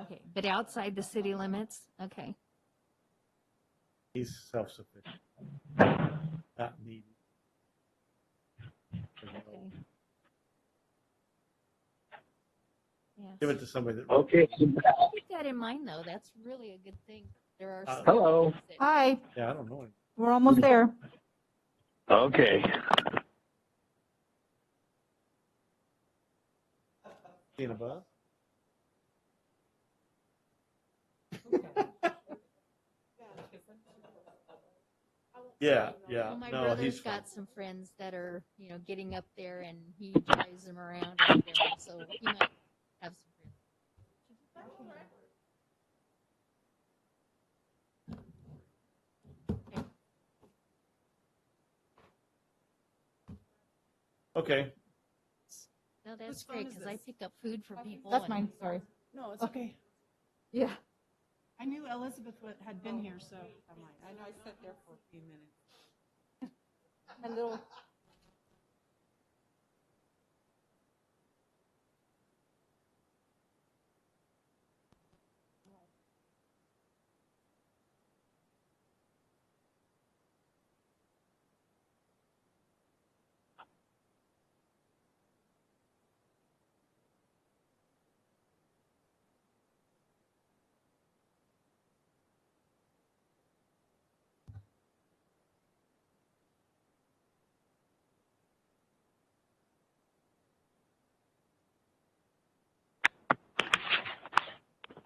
Okay, but outside the city limits? Okay. He's self-sufficient. Not needy. Okay. Yes. Give it to somebody that. Okay. Keep that in mind, though. That's really a good thing. There are some Hello. things that- Hi, Yeah, I don't know him. we're almost there. Okay. Seen a bus? Yeah, yeah. Well, my No, brother's he's fine. got some friends that are, getting up there, and he drives them around or whatever, so he might have some friends. Okay. No, that's Whose phone great, is because I this? pick up food for people. That's and- mine, sorry. No, it's Okay. okay. Yeah. I knew Elizabeth had been here, so I'm like, I know I sat there for a few minutes. My little.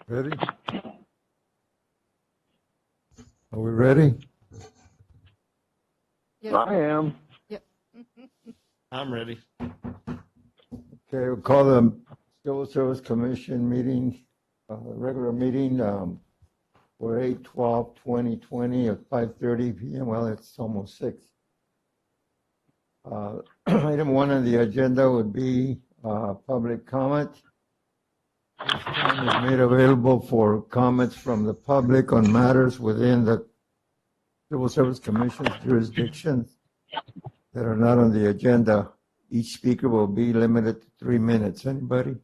Ready? Are we ready? I am. I'm ready. Okay, we'll call the Civil Service Commission meeting, regular meeting, for 8/12/2020 at 5:30 PM. Well, it's almost 6. Item 1 on the agenda would be public comment. This time is made available for comments from the public on matters within the Civil Service Commission's jurisdiction that are not on the agenda. Each speaker will be limited to 3 minutes. Anybody?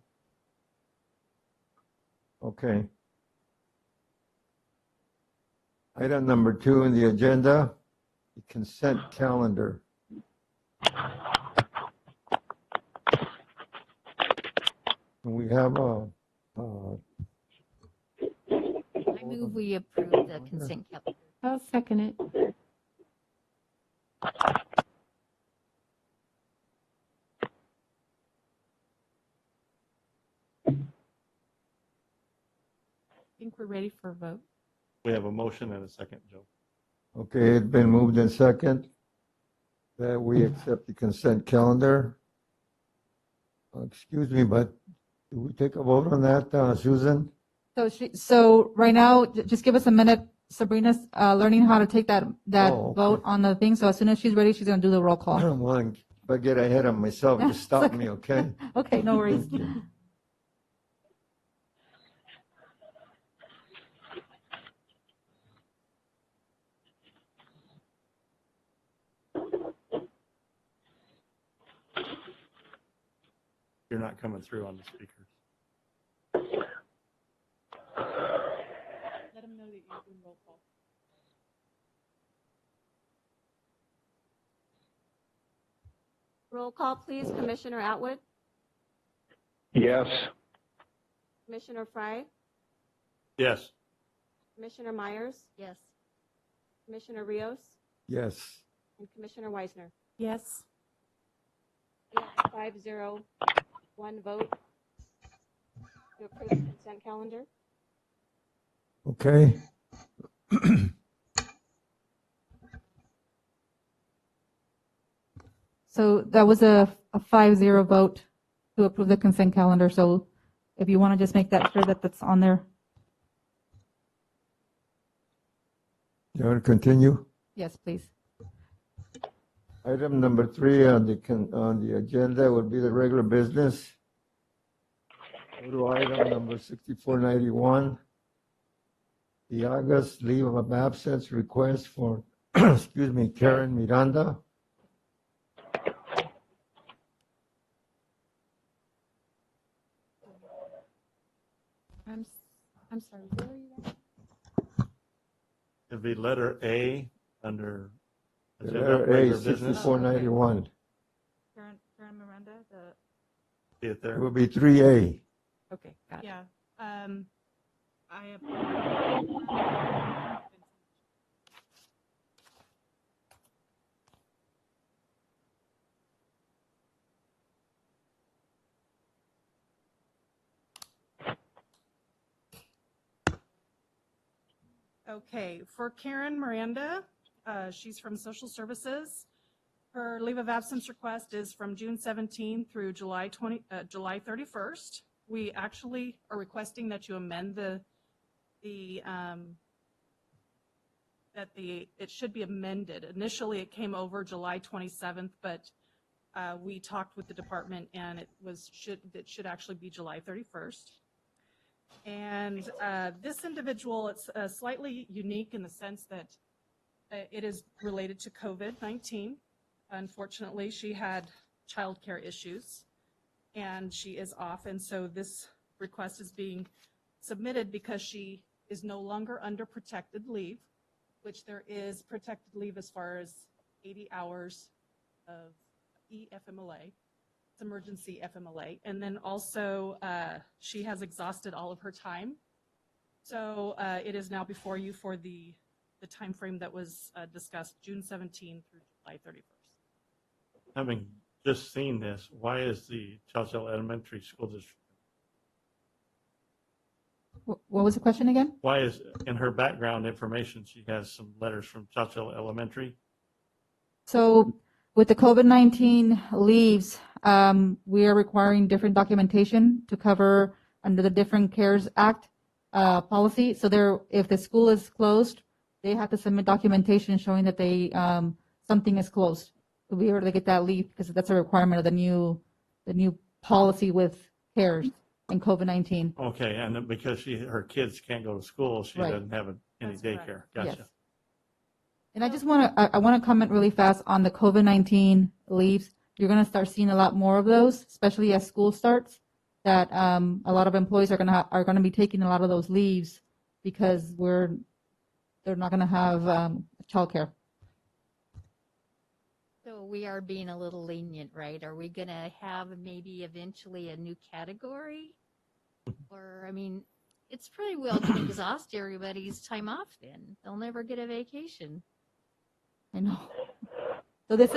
Okay. Item number 2 on the agenda, the consent calendar. We have I move we approve the consent calendar. I'll second it. I think we're ready for a vote. We have a motion and a second, Joe. Okay, it's been moved in second that we accept the consent calendar. Excuse me, but do we take a vote on that, Susan? So right now, just give us a minute. Sabrina's learning how to take that Oh, okay. vote on the thing. So as soon as she's ready, she's gonna do the roll call. Well, if I get ahead of myself, just stop me, okay? Okay, no worries. You're not coming through on the speakers. Let them know that you're doing roll call. Roll call, please. Commissioner Atwood, Yes. Commissioner Fry, Yes. Commissioner Myers, Yes. Commissioner Rios, Yes. and Commissioner Weisner. Yes. We have 5-0, 1 vote to approve the consent calendar. Okay. So that was a 5-0 vote to approve the consent calendar. So if you want to just make that sure that that's on there. You want to continue? Yes, please. Item number 3 on the agenda would be the regular business. Go to item number 6491. The August leave of absence request for, excuse me, Karen Miranda. I'm sorry, where are you at? It'd be letter A under. The agenda, letter A, regular business. 6491. Karen Miranda, See it It there? will be 3A. Okay, got it. Yeah. I have. Okay, for Karen Miranda, she's from Social Services. Her leave of absence request is from June 17 through July 31st. We actually are requesting that you amend it should be amended. Initially, it came over July 27th, but we talked with the department and it should actually be July 31st. And this individual, it's slightly unique in the sense that it is related to COVID-19. Unfortunately, she had childcare issues and she is off. And so this request is being submitted because she is no longer under protected leave, which there is protected leave as far as 80 hours of EFMLA. It's emergency FMLA. And then also she has exhausted all of her time. So it is now before you for the time frame that was discussed, June 17 through July 31st. Having just seen this, why is the Chowchilla Elementary School District, what was the question again? why is, in her background information, she has some letters from Chowchilla Elementary? So with the COVID-19 leaves, we are requiring different documentation to cover under the different CARES Act policy. So if the school is closed, they have to submit documentation showing that something is closed to be able to get that leave, because that's a requirement of the new policy with CARES and COVID-19. Okay, and then because her kids can't go to school, she Right. doesn't have any That's correct. daycare. Gotcha. Yes. And I just want to comment really fast on the COVID-19 leaves. You're going to start seeing a lot more of those, especially as school starts, that a lot of employees are going to be taking a lot of those leaves because they're not going to have childcare. So we are being a little lenient, right? Are we going to have maybe eventually a new category? Or, I mean, it's pretty well going to exhaust everybody's time off then. They'll never get a vacation. I know. So the I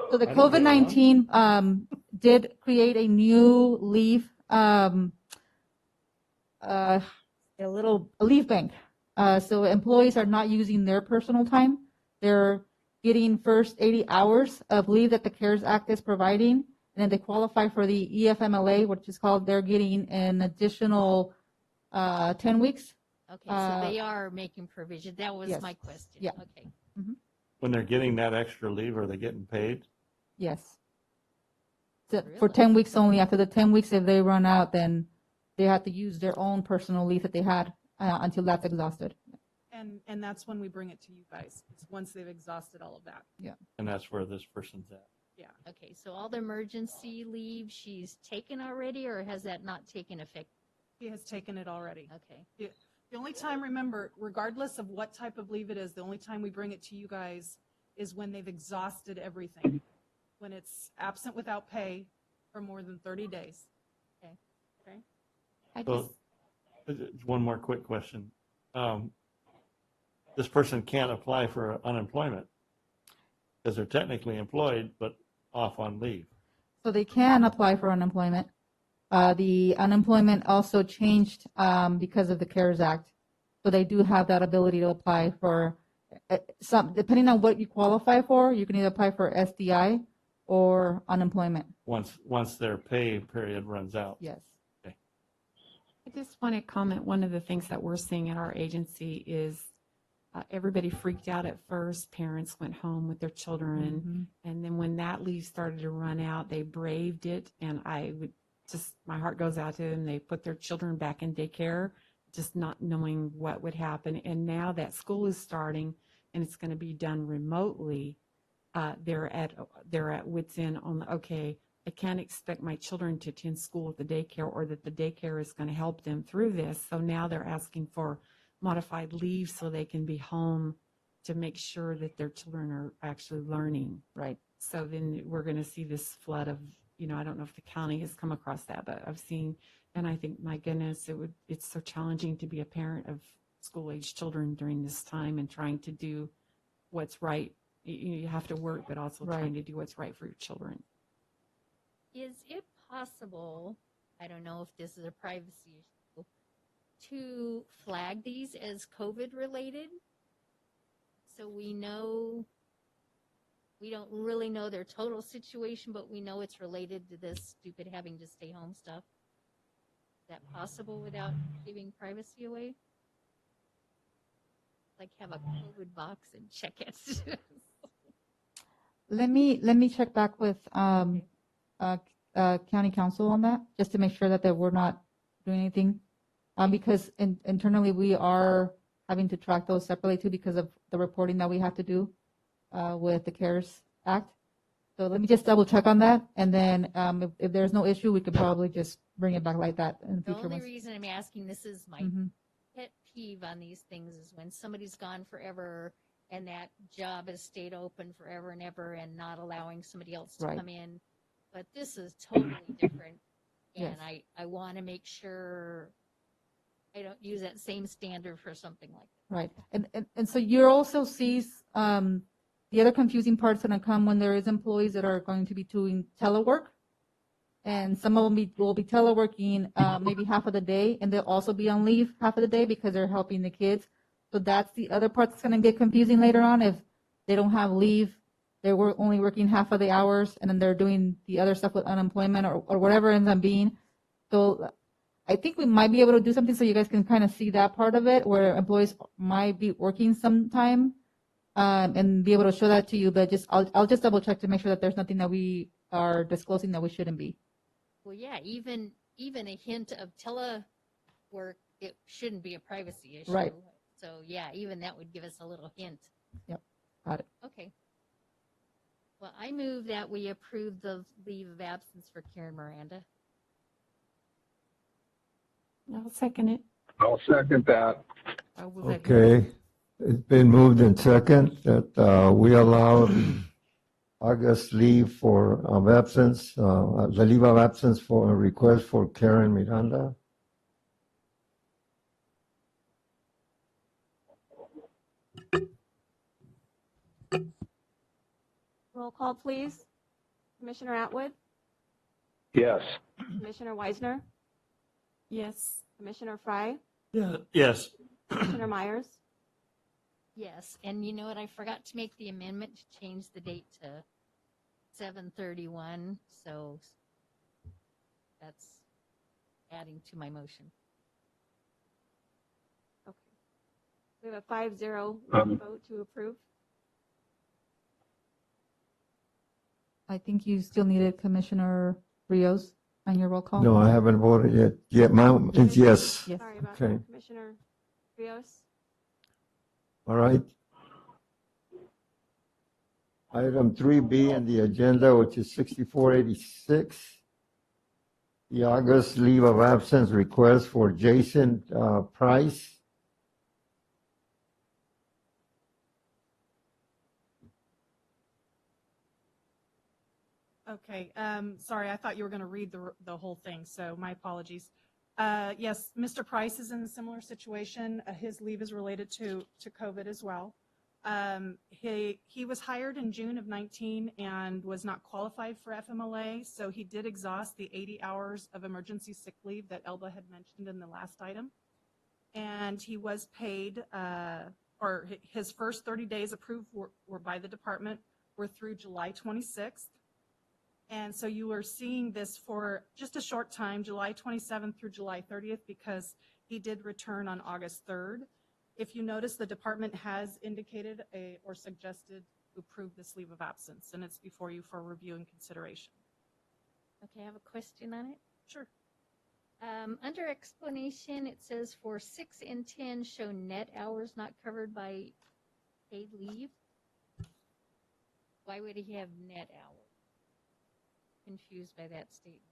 don't COVID-19 did create a new leave, a leave bank. So employees are not using their personal time. They're getting first 80 hours of leave that the CARES Act is providing, and then they qualify for the EFMLA, which is called, they're getting an additional 10 weeks. Okay, so they are making provision. That was yes. my question. Yeah. Okay. When they're getting that extra leave, are they getting paid? Yes. So for Really? 10 weeks only. After the 10 weeks, if they run out, then they have to use their own personal leave that they had until that's exhausted. And that's when we bring it to you guys. It's once they've exhausted all of that. And that's where this person's at. Yeah. Okay, so all the emergency leave she's taken already, or has that not taken effect? He has taken it already. Okay. The only time, remember, regardless of what type of leave it is, the only time we bring it to you guys is when they've exhausted everything. When it's absent without pay for more than 30 days. I So, just, one more quick question. This person can't apply for unemployment because they're technically employed, but off on leave. So they can apply for unemployment. The unemployment also changed because of the CARES Act. So they do have that ability to apply for some, depending on what you qualify for, you can either apply for SDI or unemployment. Once their pay period runs out. Yes. I just want to comment, one of the things that we're seeing at our agency is everybody freaked out at first. Parents went home with their children. And then when that leave started to run out, they braved it. And my heart goes out to them. They put their children back in daycare, just not knowing what would happen. And now that school is starting and it's going to be done remotely, they're at wit's end on, okay, I can't expect my children to attend school at the daycare or that the daycare is going to help them through this. So now they're asking for modified leave so they can be home to make sure that their children are actually learning. Right. So then we're going to see this flood of, I don't know if the county has come across that, but I've seen, and I think, my goodness, it's so challenging to be a parent of school-age children during this time and trying to do what's right. You have to work, but also Right. trying to do what's right for your children. Is it possible, I don't know if this is a privacy issue, to flag these as COVID related? So we know, we don't really know their total situation, but we know it's related to this stupid having to stay home stuff. Is that possible without giving privacy away? Like have a COVID box and check it. Let me check back with county council on that, just to make sure that we're not doing anything. Because internally, we are having to track those separately too because of the reporting that we have to do with the CARES Act. So let me just double check on that. And then if there's no issue, we could probably just bring it back like that in the The future only ones. reason I'm asking this is my Mhm. pet peeve on these things is when somebody's gone forever and that job has stayed open forever and ever and not allowing somebody else to Right. come in. But this is totally different. And Yes. I want to make sure I don't use that same standard for something like that. Right. And so you also sees the other confusing parts going to come when there is employees that are going to be doing telework. And some of them will be teleworking maybe half of the day, and they'll also be on leave half of the day because they're helping the kids. So that's the other part that's going to get confusing later on. If they don't have leave, they're only working half of the hours, and then they're doing the other stuff with unemployment or whatever ends up being. So I think we might be able to do something so you guys can kind of see that part of it, where employees might be working sometime and be able to show that to you. But I'll just double check to make sure that there's nothing that we are disclosing that we shouldn't be. Well, yeah, even a hint of telework, it shouldn't be a privacy issue. Right. So yeah, even that would give us a little hint. Yep. Got it. Okay. Well, I move that we approve the leave of absence for Karen Miranda. I'll second it. I'll second that. I will let you- Okay, it's been moved in second that we allow the August leave of absence, the leave of absence for a request for Karen Miranda. Roll call, please. Commissioner Atwood, Yes. Commissioner Weisner, Yes. Commissioner Fry, Yeah, yes. Commissioner Myers. Yes, and you know what? I forgot to make the amendment to change the date to 7/31, so that's adding to my motion. Okay. We have a 5-0 Um, vote to approve. I think you still needed Commissioner Rios on your roll call. No, I haven't voted yet. Yeah, it's yes. Yes. Sorry about Okay. that. Commissioner Rios. All right. Item 3B in the agenda, which is 6486. The August leave of absence request for Jason Price. Okay, sorry, I thought you were going to read the whole thing, so my apologies. Yes, Mr. Price is in a similar situation. His leave is related to COVID as well. He was hired in June of 19 and was not qualified for FMLA, so he did exhaust the 80 hours of emergency sick leave that Elba had mentioned in the last item. And he was paid, or his first 30 days approved were by the department were through July 26th. And so you are seeing this for just a short time, July 27th through July 30th, because he did return on August 3rd. If you notice, the department has indicated or suggested to approve this leave of absence, and it's before you for review and consideration. Okay, I have a question on it. Sure. Under explanation, it says for 6 and 10 show net hours not covered by paid leave. Why would he have net hours? confused by that statement.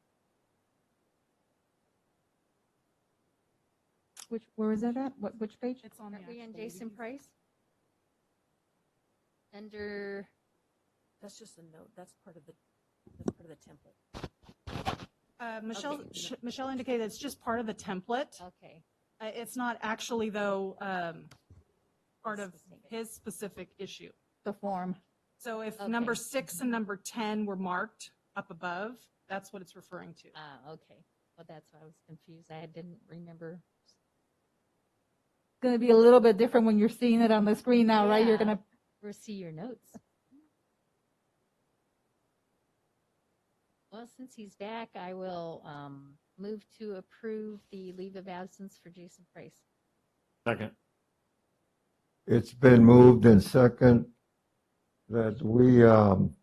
Where is that at? Which page? It's on the Aren't we on actual Jason leave. Price? Under, That's just a note. That's part of the template. Michelle, Okay. Michelle indicated it's just part of the template. okay. It's not actually, though, part of Specific. his specific issue. The form. So if Okay. number 6 and number 10 were marked up above, that's what it's referring to. Ah, okay. Well, that's why I was confused. I didn't remember. It's going to be a little bit different when you're seeing it on the screen now, right? You're Yeah. going to, Or see your notes. Well, since he's back, I will move to approve the leave of absence for Jason Price. Second. It's been moved and second that we allow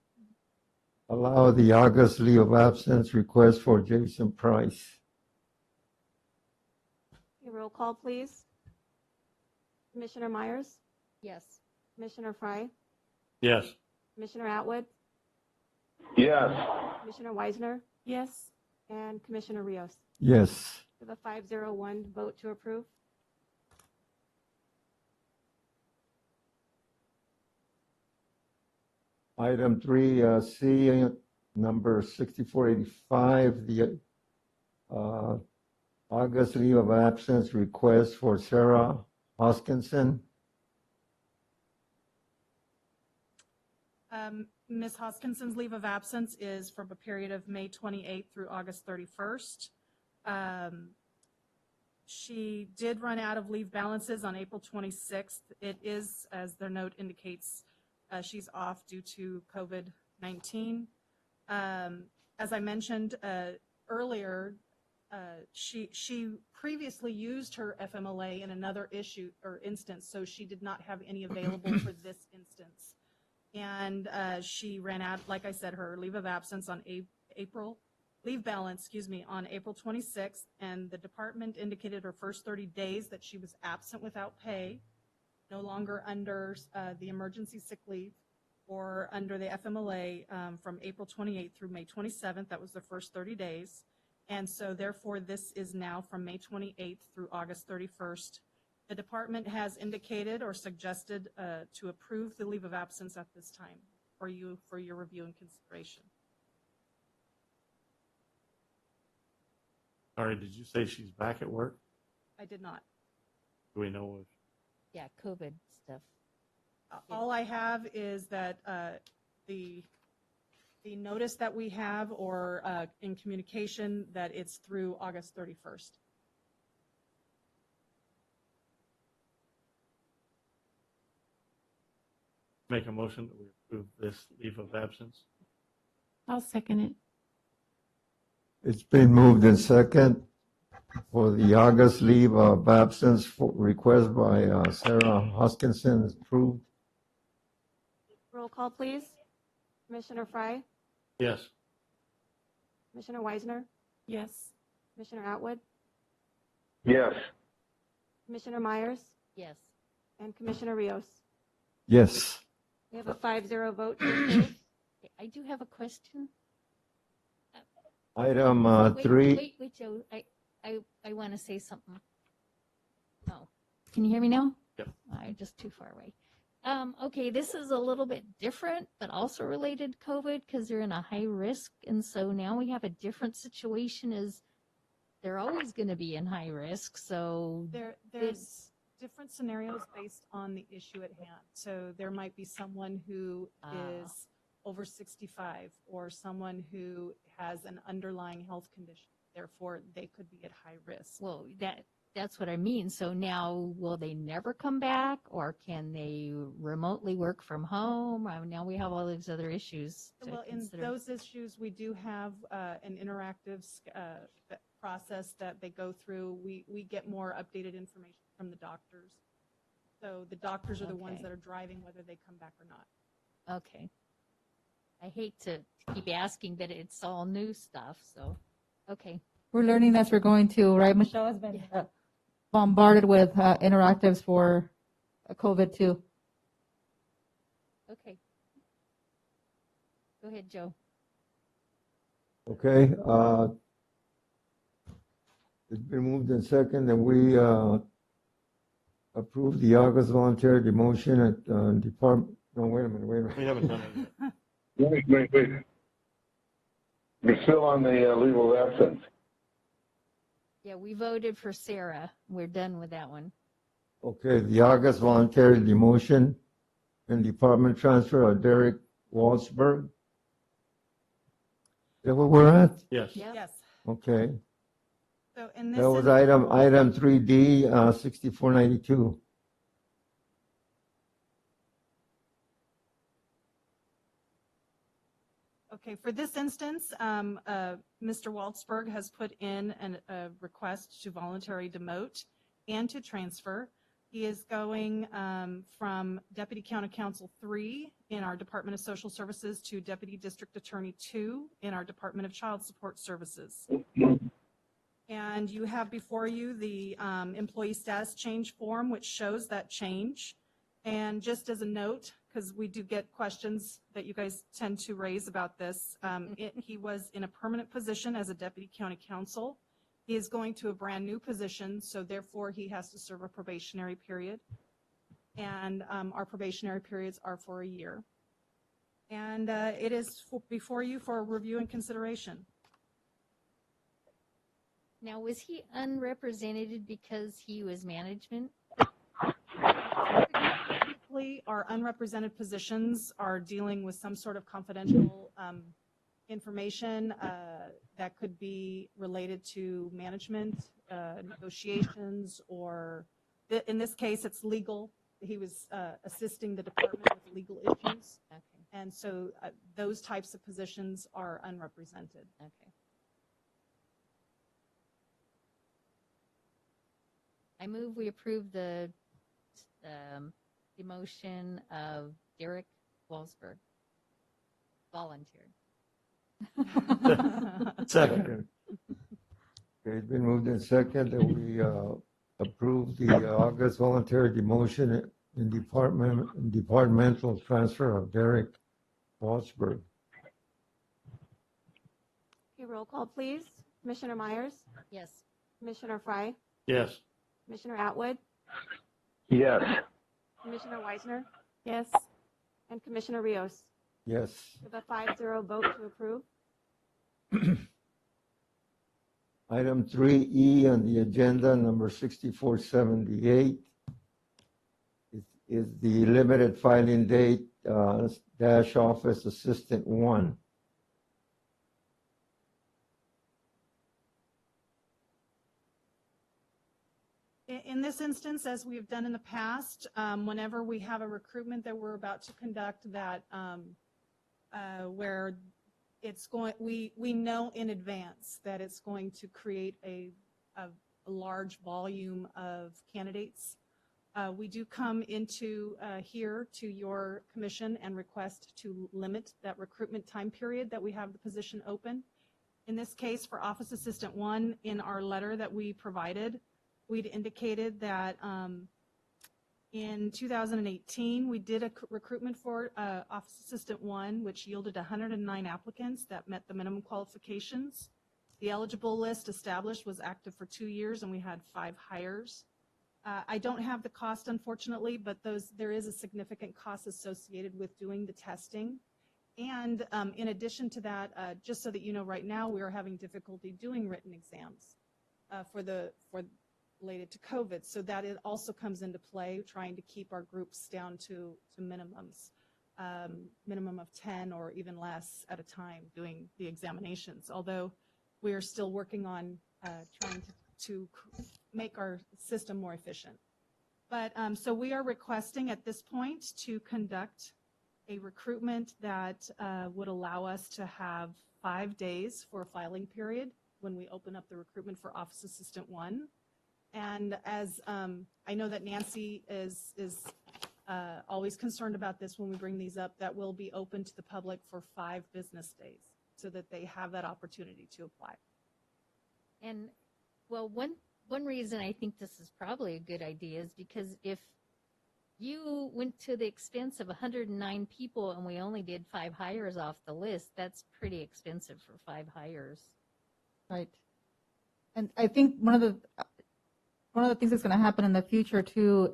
the August leave of absence request for Jason Price. Okay, roll call, please. Commissioner Myers, Yes. Commissioner Fry, Yes. Commissioner Atwood, Yes. Commissioner Weisner, Yes. and Commissioner Rios. Yes. We have a 501 vote to approve. Item 3C, number 6485, the August leave of absence request for Sarah Hoskinson. Ms. Hoskinson's leave of absence is from a period of May 28th through August 31st. She did run out of leave balances on April 26th. It is, as their note indicates, she's off due to COVID-19. As I mentioned earlier, she previously used her FMLA in another issue or instance, so she did not have any available for this instance. And she ran out, like I said, her leave of absence on leave balance, on April 26th, and the department indicated her first 30 days that she was absent without pay, no longer under the emergency sick leave or under the FMLA from April 28th through May 27th. That was the first 30 days. And so therefore, this is now from May 28th through August 31st. The department has indicated or suggested to approve the leave of absence at this time for your review and consideration. Sorry, did you say she's back at work? I did not. Do we know if Yeah, COVID stuff. All I have is that the notice that we have or in communication that it's through August 31st. make a motion that we approve this leave of absence? I'll second it. It's been moved in second for the August leave of absence for request by Sarah Hoskinson is approved. Roll call, please. Commissioner Fry, Yes. Commissioner Weisner, Yes. Commissioner Atwood, Yes. Commissioner Myers, Yes. and Commissioner Rios. Yes. We have a 5-0 vote to approve. Okay, I do have a question. Item Wait, 3. Wait, Joe, I want to say something. Oh, can you hear me now? Yep. All right, just too far away. Okay, this is a little bit different, but also related to COVID because they're in a high risk. And so now we have a different situation as they're always going to be in high risk. So There's different scenarios based on the issue at hand. So there might be someone who is over 65 or someone who has an underlying health condition. Therefore, they could be at high risk. well, that's what I mean. So now will they never come back or can they remotely work from home? Now we have all these other issues to Well, in consider. those issues, we do have an interactive process that they go through. We get more updated information from the doctors. So the doctors are the ones Okay. that are driving whether they come back or not. Okay. I hate to keep asking, but it's all new stuff. So, okay. we're learning as we're going to, right? Michelle has been bombarded with interactives for COVID too. Okay. Go ahead, Joe. Okay, it's been moved in second that we approve the August voluntary demotion at department, no, wait a minute, We haven't done it yet. Wait. We're still on the leave of absence. Yeah, we voted for Sarah. We're done with that one. Okay, the August voluntary demotion and department transfer of Derek Walsberg. Is that where we're at? Yes. Yep. Yes. Okay, So in this. that was item 3D, 6492. Okay, for this instance, Mr. Waltzberg has put in a request to voluntarily demote and to transfer. He is going from Deputy County Counsel 3 in our Department of Social Services to Deputy District Attorney 2 in our Department of Child Support Services. And you have before you the employee status change form, which shows that change. And just as a note, because we do get questions that you guys tend to raise about this, he was in a permanent position as a deputy county counsel. He is going to a brand new position, so therefore he has to serve a probationary period. And our probationary periods are for a year. And it is before you for review and consideration. Now, was he unrepresented because he was management? Typically, our unrepresented positions are dealing with some sort of confidential information that could be related to management, negotiations, or in this case, it's legal. He was assisting the department with legal issues. Okay. And so those types of positions are unrepresented. Okay. I move we approve the demotion of Derek Walsberg. Volunteered. Second. Okay, it's been moved in second that we approve the August voluntary demotion and departmental transfer of Derek Walsberg. Okay, roll call, please. Commissioner Myers, Yes. Commissioner Fry, Yes. Commissioner Atwood, Yes. Commissioner Weisner, Yes. and Commissioner Rios. Yes. With a 5-0 vote to approve. Item 3E on the agenda, number 6478, is the limited filing date dash office assistant 1. In this instance, as we've done in the past, whenever we have a recruitment that we're about to conduct that where it's going, we know in advance that it's going to create a large volume of candidates. We do come into here to your commission and request to limit that recruitment time period that we have the position open. In this case, for Office Assistant 1, in our letter that we provided, we'd indicated that in 2018, we did a recruitment for Office Assistant 1, which yielded 109 applicants that met the minimum qualifications. The eligible list established was active for 2 years, and we had 5 hires. I don't have the cost, unfortunately, but there is a significant cost associated with doing the testing. And in addition to that, just so that you know, right now we are having difficulty doing written exams related to COVID. So that it also comes into play, trying to keep our groups down to minimums, minimum of 10 or even less at a time doing the examinations. Although we are still working on trying to make our system more efficient. But so we are requesting at this point to conduct a recruitment that would allow us to have 5 days for a filing period when we open up the recruitment for Office Assistant 1. And as I know that Nancy is always concerned about this when we bring these up, that will be open to the public for 5 business days so that they have that opportunity to apply. And well, one reason I think this is probably a good idea is because if you went to the expense of 109 people and we only did 5 hires off the list. That's pretty expensive for 5 hires. Right. And I think one of the things that's going to happen in the future too,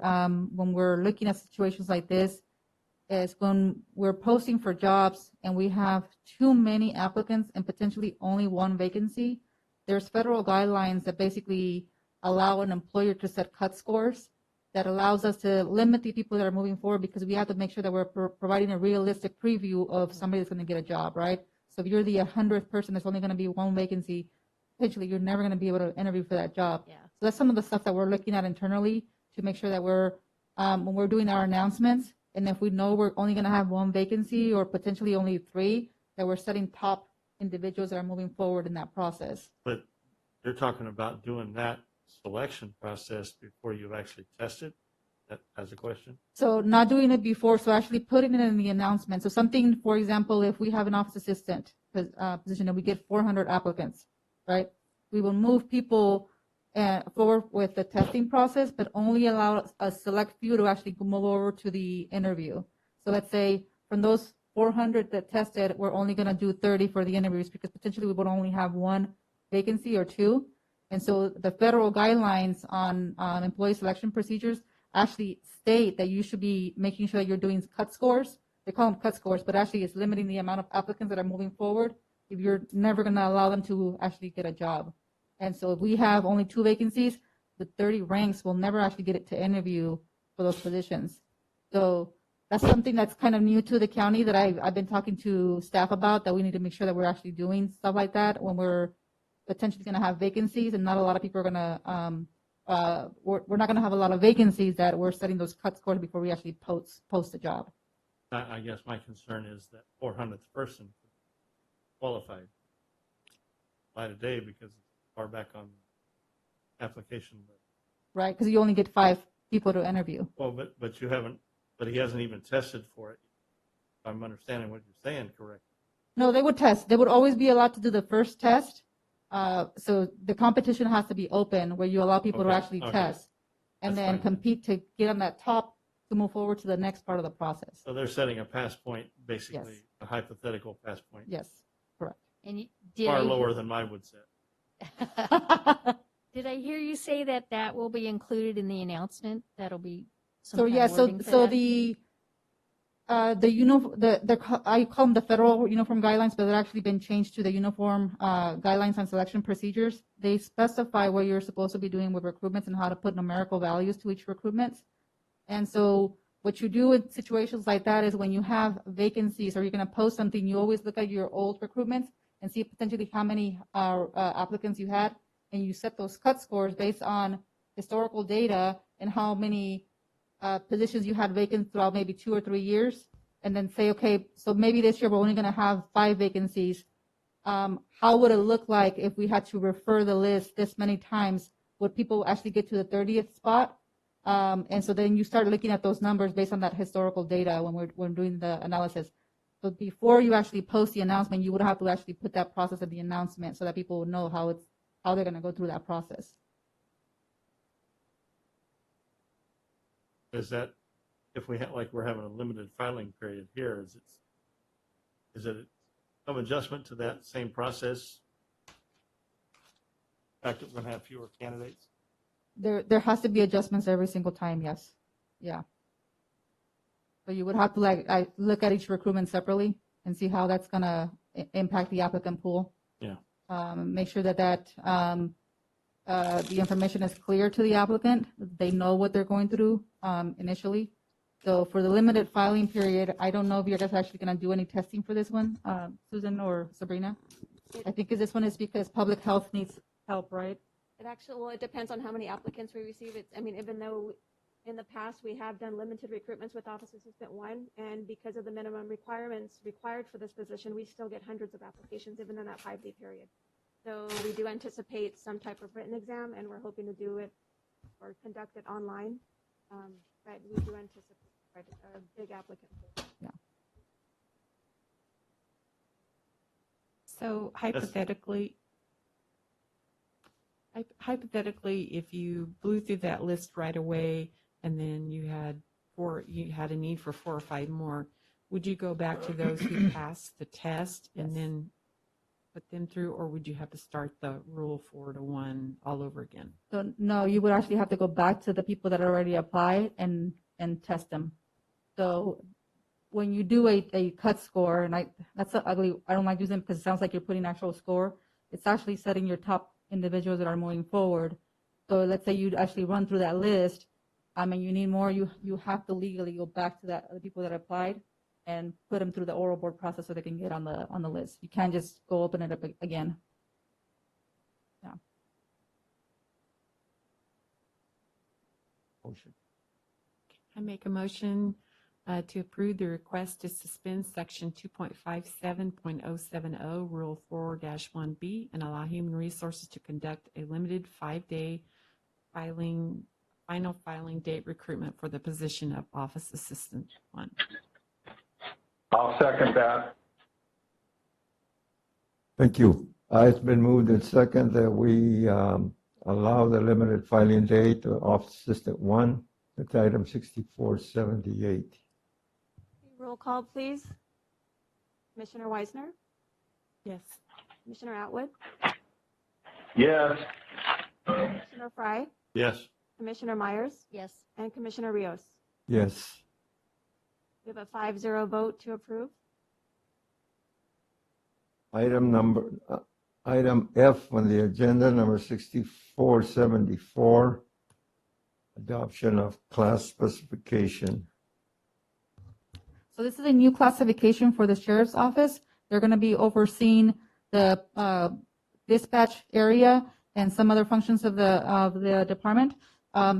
when we're looking at situations like this, is when we're posting for jobs and we have too many applicants and potentially only one vacancy, there's federal guidelines that basically allow an employer to set cut scores that allows us to limit the people that are moving forward, because we have to make sure that we're providing a realistic preview of somebody that's going to get a job, right? So if you're the 100th person, there's only going to be one vacancy, potentially you're never going to be able to interview for that job. Yeah. So that's some of the stuff that we're looking at internally to make sure that we're, when we're doing our announcements, and if we know we're only going to have one vacancy or potentially only 3, that we're setting top individuals that are moving forward in that process. But you're talking about doing that selection process before you've actually tested? That as a question? So not doing it before, so actually putting it in the announcement. So something, for example, if we have an office assistant position and we get 400 applicants, right? We will move people forward with the testing process, but only allow a select few to actually move over to the interview. So let's say from those 400 that tested, we're only going to do 30 for the interviews because potentially we would only have 1 vacancy or 2. And so the federal guidelines on employee selection procedures actually state that you should be making sure that you're doing cut scores. They call them cut scores, but actually it's limiting the amount of applicants that are moving forward if you're never going to allow them to actually get a job. And so if we have only 2 vacancies, the 30 ranks will never actually get it to interview for those positions. So that's something that's kind of new to the county that I've been talking to staff about, that we need to make sure that we're actually doing stuff like that when we're potentially going to have vacancies, and not a lot of people are going to, we're not going to have a lot of vacancies that we're setting those cut scores before we actually post the job. I guess my concern is that 400th person qualified by today because it's far back on the application list. Right, because you only get 5 people to interview. Well, but you haven't, but he hasn't even tested for it. If I'm understanding what you're saying correctly. No, they would test. They would always be allowed to do the first test. So the competition has to be open where you allow people to Okay, actually okay. test and That's then fine. compete to get on that top to move forward to the next part of the process. So they're setting a pass point, basically, Yes. a hypothetical pass point. Yes, correct. And did Far I, lower than mine would set. did I hear you say that that will be included in the announcement? That'll be some So kind yeah, of wording for that? I call them the federal uniform guidelines, but they've actually been changed to the uniform guidelines on selection procedures. They specify what you're supposed to be doing with recruitments and how to put numerical values to each recruitment. And so what you do in situations like that is when you have vacancies or you're going to post something, you always look at your old recruitments and see potentially how many applicants you had, and you set those cut scores based on historical data and how many positions you had vacant throughout maybe 2 or 3 years, and then say, okay, so maybe this year we're only going to have 5 vacancies. How would it look like if we had to refer the list this many times? Would people actually get to the 30th spot? And so then you start looking at those numbers based on that historical data when we're doing the analysis. So before you actually post the announcement, you would have to actually put that process in the announcement so that people would know how they're going to go through that process. Is that, if we have, like, we're having a limited filing period here, is it some adjustment to that same process? In fact, we're going to have fewer candidates? There has to be adjustments every single time, yes. Yeah. So you would have to look at each recruitment separately and see how that's going to impact the applicant pool. Yeah. Make sure that the information is clear to the applicant. They know what they're going through initially. So for the limited filing period, I don't know if you're guys actually going to do any testing for this one, Susan or Sabrina. I think this one is because public health needs help, right? It depends on how many applicants we receive. Even though in the past we have done limited recruitments with Office Assistant 1, and because of the minimum requirements required for this position, we still get hundreds of applications even in that 5-day period. So we do anticipate some type of written exam, and we're hoping to do it or conduct it online. But we do anticipate quite a big applicant pool. Yeah. So hypothetically, if you blew through that list right away and then you had you had a need for 4 or 5 more, would you go back to those who passed the test and Yes. then put them through, or would you have to start the rule 4 to 1 all over again? So no, you would actually have to go back to the people that already applied and test them. So when you do a cut score, and that's a ugly, I don't like using it because it sounds like you're putting actual score. It's actually setting your top individuals that are moving forward. So let's say you actually run through that list, and you need more, you have to legally go back to the people that applied and put them through the oral board process so they can get on the list. You can't just go open it up again. Motion. I make a motion to approve the request to suspend section 2.57.070, Rule 4-1B, and allow Human Resources to conduct a limited 5-day final filing date recruitment for the position of Office Assistant 1. I'll second that. Thank you. It's been moved and second that we allow the limited filing date to Office Assistant 1. That's item 6478. Roll call, please. Commissioner Weisner, Yes. Commissioner Atwood, Yes. Commissioner Fry, Yes. Commissioner Myers, Yes. and Commissioner Rios. Yes. We have a 5-0 vote to approve. Item F on the agenda, number 6474, adoption of class specification. So this is a new classification for the sheriff's office. They're going to be overseeing the dispatch area and some other functions of the department.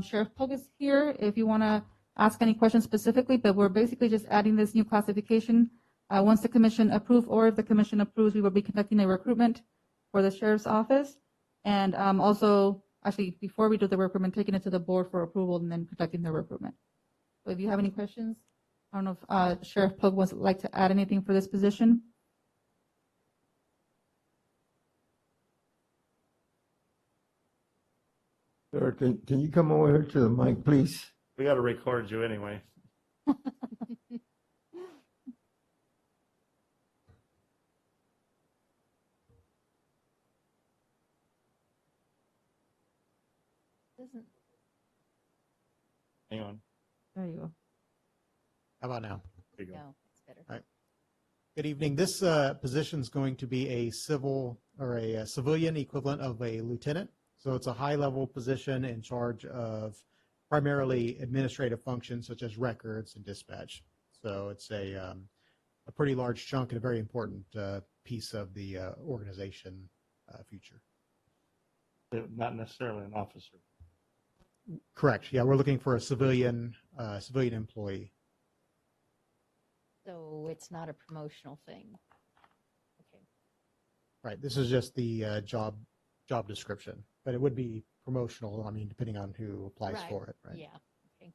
Sheriff Pogue is here if you want to ask any questions specifically, but we're basically just adding this new classification. Once the commission approves, or if the commission approves, we will be conducting a recruitment for the sheriff's office. And also, actually, before we do the recruitment, taking it to the board for approval and then conducting the recruitment. So if you have any questions, I don't know if Sheriff Pogue would like to add anything for this position. Sir, can you come over here to the mic, please? We got to record you anyway. Doesn't Hang on. There you go. How about now? There you go. no, it's better. Right. Good evening. This position is going to be a civil or a civilian equivalent of a lieutenant. So it's a high-level position in charge of primarily administrative functions such as records and dispatch. So it's a pretty large chunk and a very important piece of the organization future. Not necessarily an officer. Correct. Yeah, we're looking for a civilian employee. So it's not a promotional thing. Okay. Right. This is just the job description, but it would be promotional. I mean, depending on who applies Right. for it. Right. Yeah. Okay.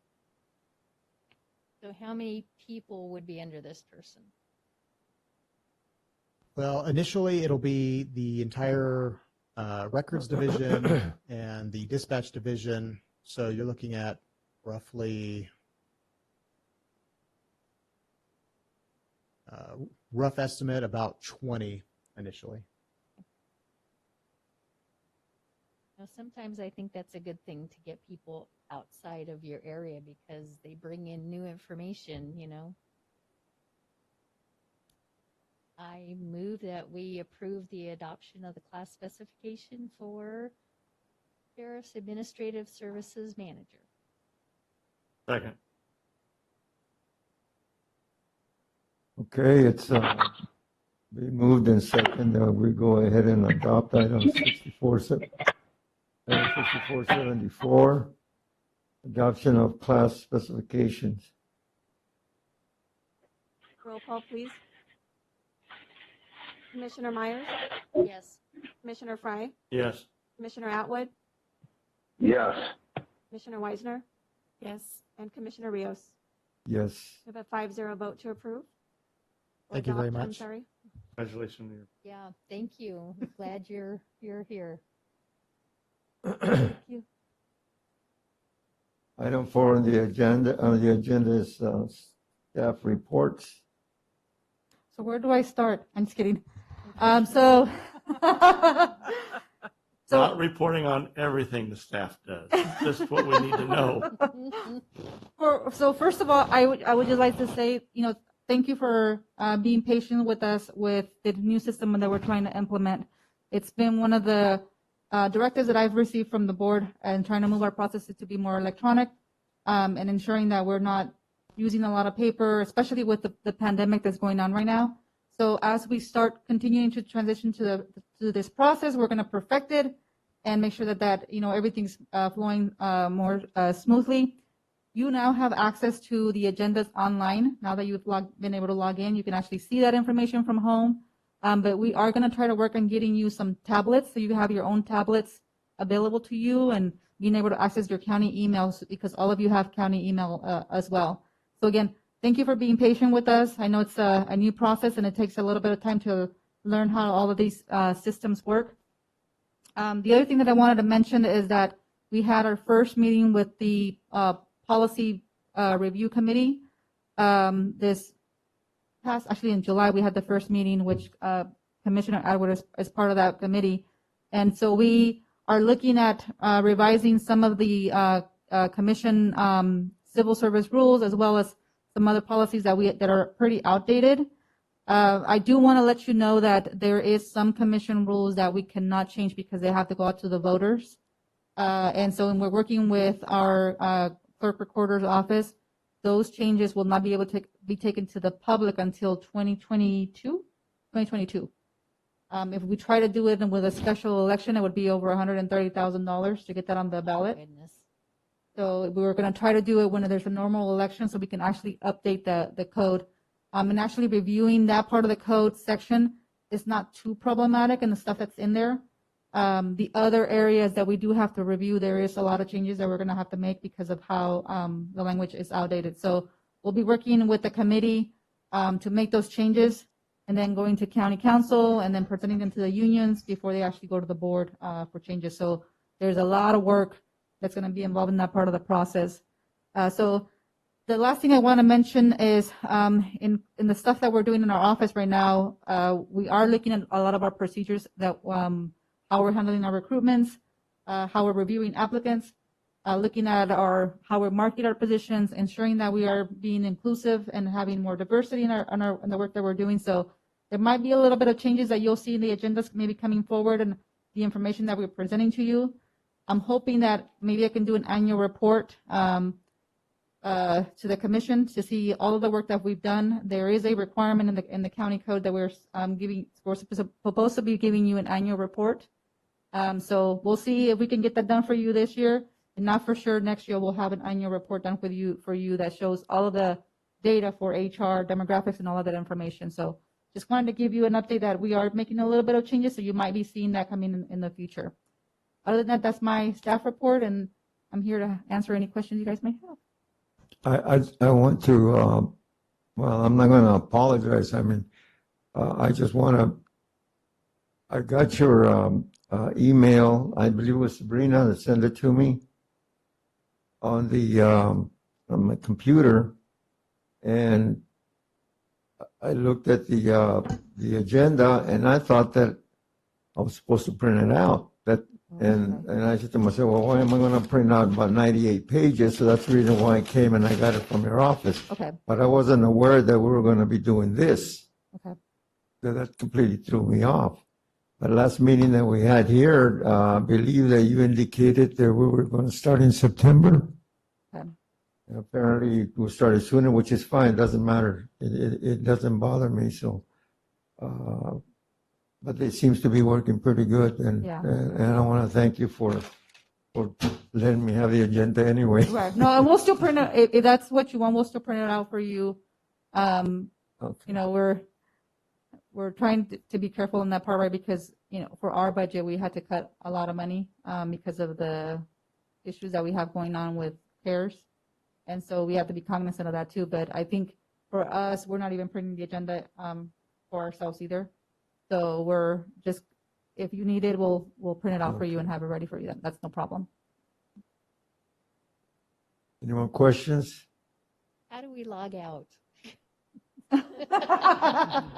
So how many people would be under this person? Well, initially it'll be the entire records division and the dispatch division. So you're looking at roughly rough estimate about 20 initially. Now, sometimes I think that's a good thing to get people outside of your area because they bring in new information, you know. I move that we approve the adoption of the class specification for Sheriff's Administrative Services Manager. Okay, Second. it's been moved and second that we go ahead and adopt item 6474, adoption of class specifications. Roll call, please. Commissioner Myers, Yes. Commissioner Fry, Yes. Commissioner Atwood, Yes. Commissioner Weisner, Yes. and Commissioner Rios. Yes. We have a 5-0 vote to approve. Or Thank you very adopt, I'm much. sorry. Congratulations. Yeah. Thank you. Glad you're here. Thank you. Item 4 on the agenda is staff reports. So where do I start? I'm just kidding. So, Not reporting on everything the staff does, just what we need to know. So first of all, I would just like to say, thank you for being patient with us with the new system that we're trying to implement. It's been one of the directives that I've received from the board and trying to move our processes to be more electronic and ensuring that we're not using a lot of paper, especially with the pandemic that's going on right now. So as we start continuing to transition to this process, we're going to perfect it and make sure that everything's flowing more smoothly. You now have access to the agendas online. Now that you've been able to log in, you can actually see that information from home. But we are going to try to work on getting you some tablets so you have your own tablets available to you and being able to access your county emails because all of you have county email as well. So again, thank you for being patient with us. I know it's a new process and it takes a little bit of time to learn how all of these systems work. The other thing that I wanted to mention is that we had our first meeting with the policy review committee. This past, actually in July, we had the first meeting, which Commissioner Atwood is part of that committee. And so we are looking at revising some of the commission civil service rules as well as some other policies that are pretty outdated. I do want to let you know that there is some commission rules that we cannot change because they have to go out to the voters. And so when we're working with our clerk recorder's office, those changes will not be able to be taken to the public until 2022. If we try to do it with a special election, it would be over $130,000 to get that on the ballot. Goodness. So we were going to try to do it when there's a normal election so we can actually update the code. And actually reviewing that part of the code section is not too problematic and the stuff that's in there. The other areas that we do have to review, there is a lot of changes that we're going to have to make because of how the language is outdated. So we'll be working with the committee to make those changes and then going to county council and then presenting them to the unions before they actually go to the board for changes. So there's a lot of work that's going to be involved in that part of the process. So the last thing I want to mention is in the stuff that we're doing in our office right now, we are looking at a lot of our procedures that how we're handling our recruitments, how we're reviewing applicants, looking at how we market our positions, ensuring that we are being inclusive and having more diversity in the work that we're doing. So there might be a little bit of changes that you'll see in the agendas maybe coming forward and the information that we're presenting to you. I'm hoping that maybe I can do an annual report to the commission to see all of the work that we've done. There is a requirement in the county code that we're supposed to be giving you an annual report. So we'll see if we can get that done for you this year. And not for sure next year we'll have an annual report done for you that shows all of the data for HR, demographics, and all of that information. So just wanted to give you an update that we are making a little bit of changes, so you might be seeing that coming in the future. Other than that, that's my staff report, and I'm here to answer any questions you guys may have. I want to, well, I'm not going to apologize. I mean, I just want to, I got your email, I believe it was Sabrina that sent it to me on my computer, and I looked at the agenda, and I thought that I was supposed to print it out. And I said to myself, well, why am I going to print out about 98 pages? So that's the reason why I came and I got it from your office. Okay. But I wasn't aware that we were going to be doing this. Okay. So that completely threw me off. But last meeting that we had here, I believe that you indicated that we were going to start in September. Okay. And apparently we started sooner, which is fine. Doesn't matter. It doesn't bother me. So, but it seems to be working pretty good, and Yeah. and I want to thank you for letting me have the agenda anyway. Right. No, and we'll still print it if that's what you want. We'll still print it out for you. Okay. You know, we're trying to be careful in that part, right? Because for our budget, we had to cut a lot of money because of the issues that we have going on with CARES, and so we have to be cognizant of that too. But I think for us, we're not even printing the agenda for ourselves either. So we're just, if you need it, we'll print it out for you and have it ready for you. That's no problem. Any more questions? How do we log out? I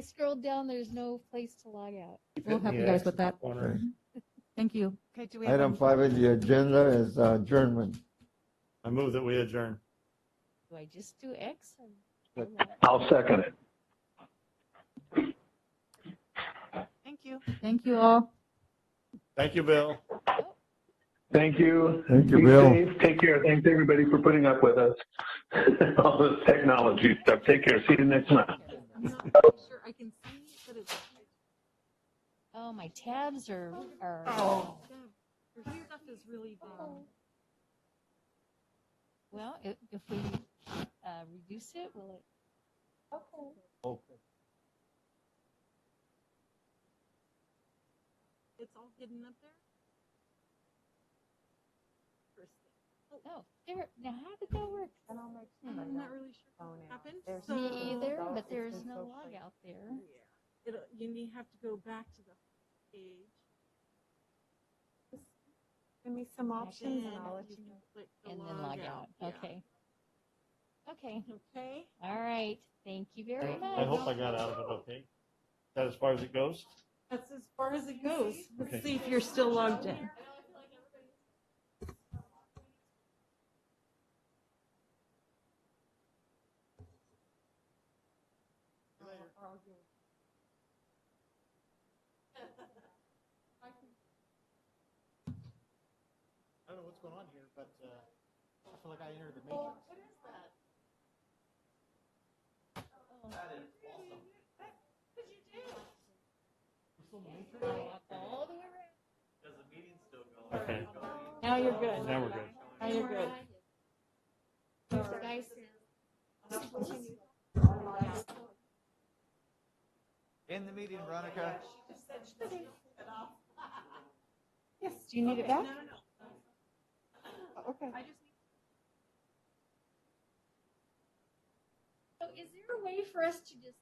scrolled down, there's no place to log out. We'll help you guys with that. Corner. Thank you. Okay, do we have? Item 5 in the agenda is adjournment. I move that we adjourn. Do I just do X? I'll second it. Thank you. Thank you all. Thank you, Bill. Thank you. Thank you, Be Bill. safe. Take care. Thanks everybody for putting up with us. All this technology stuff. Take care. See you next month. I'm not sure I can see, but it's. Oh, my tabs are. Oh. Your stuff is really big. Well, if we reduce it, will it? Okay. It's all hidden up there? Oh, there. Now, how did that work? I'm not really sure what happened. Me either, but there's no log out there. You have to go back to the page. Give me some options and I'll let you know. Click the And then log out. Yeah. Okay. Okay. Okay. All right. Thank you very much. I hope I got out of it okay. Is that as far as it goes? That's as far as it goes. Okay. Let's see if you're still logged in. I don't know what's going on here, but I feel like I entered the matrix. What is that? That is awesome. What did you do? All the way around. Does the meeting still go? Okay. Now you're good. Now we're good. Now you're good. Guys, In the meeting, Veronica. Yes, do you need it back? Okay. so is there a way for us to just